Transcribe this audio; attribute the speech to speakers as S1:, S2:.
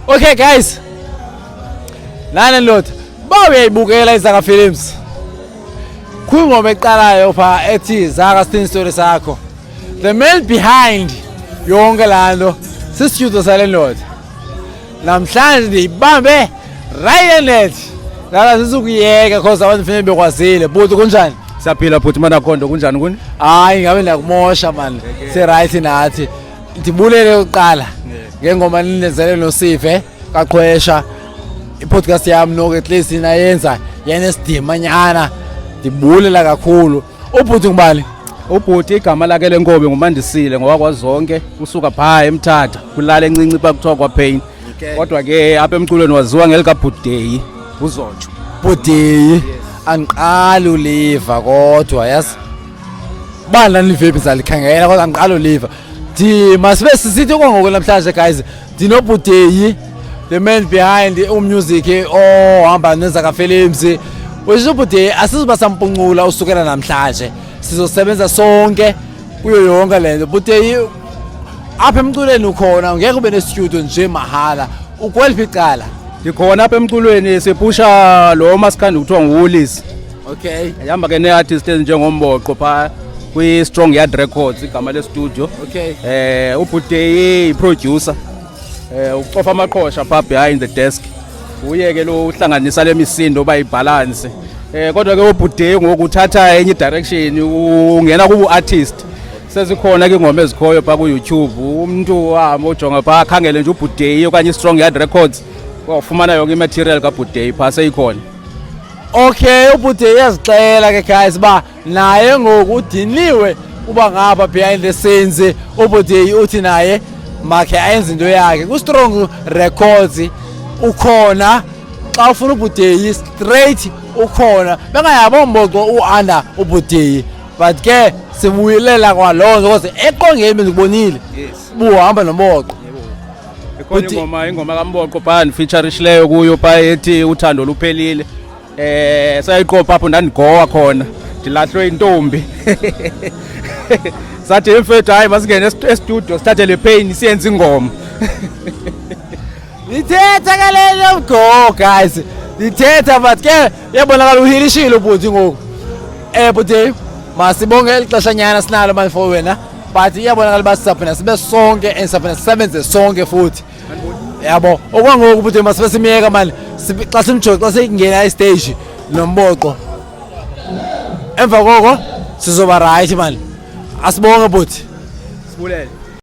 S1: Okay guys, nani lot bawuyayibukela iZaka Films. Kungoma eqalayo pha ethi Zaka Steen Story sakho. The man behind yonke lando sisitudio sale namhlanje ndiyibambe right net lala sizukuyeka cause abantu fanele bekwazile buthi kunjani
S2: siyaphila futhi mana khondo kunjani kuni
S1: hayi ngabe ndakumosha man se right nathi ndibulele uqala ngengoma ninezele noSive kaXhwesha ipodcast yami no at least inayenza yenesidima nyana ndibulela kakhulu ubhuti ngubani
S2: ubhuti igama lakhe lenkobe ngumandisile ngoba kwazonke usuka pha eMthatha kulala encinci pha kuthiwa kwaPain kodwa ke apha emculweni waziwa ngelika Bhudeyi uZotsho
S1: Bhudeyi angiqali uliva kodwa yazi bana nivephi zalikhangela kodwa angiqali uliva masibe sisithi kongoku namhlanje guys ndinoBhudeyi the man behind music ohamba neZaka Films uBhudeyi asizuba sampunqula usukela namhlanje sizosebenza sonke kuyo yonke lento Bhudeyi apha emculweni ukhona ngeke ube nestudio nje mahala ukweliphi icala
S2: ndikhona apha emculweni sipusha lo masikandi kuthiwa nguWillis
S1: okay
S2: yahamba ke neartist njengomboqo pha kwi Strong Yard Records igama le studio
S1: okay
S2: uBhudeyi iproducer ucofa amaqhosha pha behind the desk uye ke lo uhlanganisa lemisindo bayibalance kodwa ke uBhudeyi ngokuthatha enye direction ungena kubu artist sezikhona ke ingoma ezikhoyo pha ku YouTube umuntu wahamba ujonga pha akhangele nje uBhudeyi okanye Strong Yard Records ufumana yonke imaterial kaBhudeyi pha seyikhona
S1: okay uBhudeyi yazixela ke guys ba naye ngokudiniwe uba ngapha behind the scenes uBhudeyi uthi naye makhe ayenza into yakhe ku Strong Records ukhona xa ufuna uBhudeyi straight ukhona bengayabo mboqo uanda uBhudeyi but ke sibuyelela kwalonzo because eqongeni ngibonile buhamba nomboqo
S2: ikhona ingoma kaMboqo pha featureishileyo kuyo pha ethi uthando luphelile sayiqopha apho ndandigowa khona ndilahlwe intombi sathi emfethu hayi masingene estudio sithathe le Pain siyenze ingoma
S1: lithetha kalelo go guys lithetha but ke yabonakala uhilishile ubhuti ngoku Bhudeyi masibonge ixesha nyana sinalo manje for wena but iyabonakala basisaphina sibe sonke and sisebenze sonke futhi yabo okwangoku Bhudeyi masibe simiyeka manje xa simjoke xa singena stage nomboqo emva koko sizoba right manje asibonge bhuti
S2: sibulele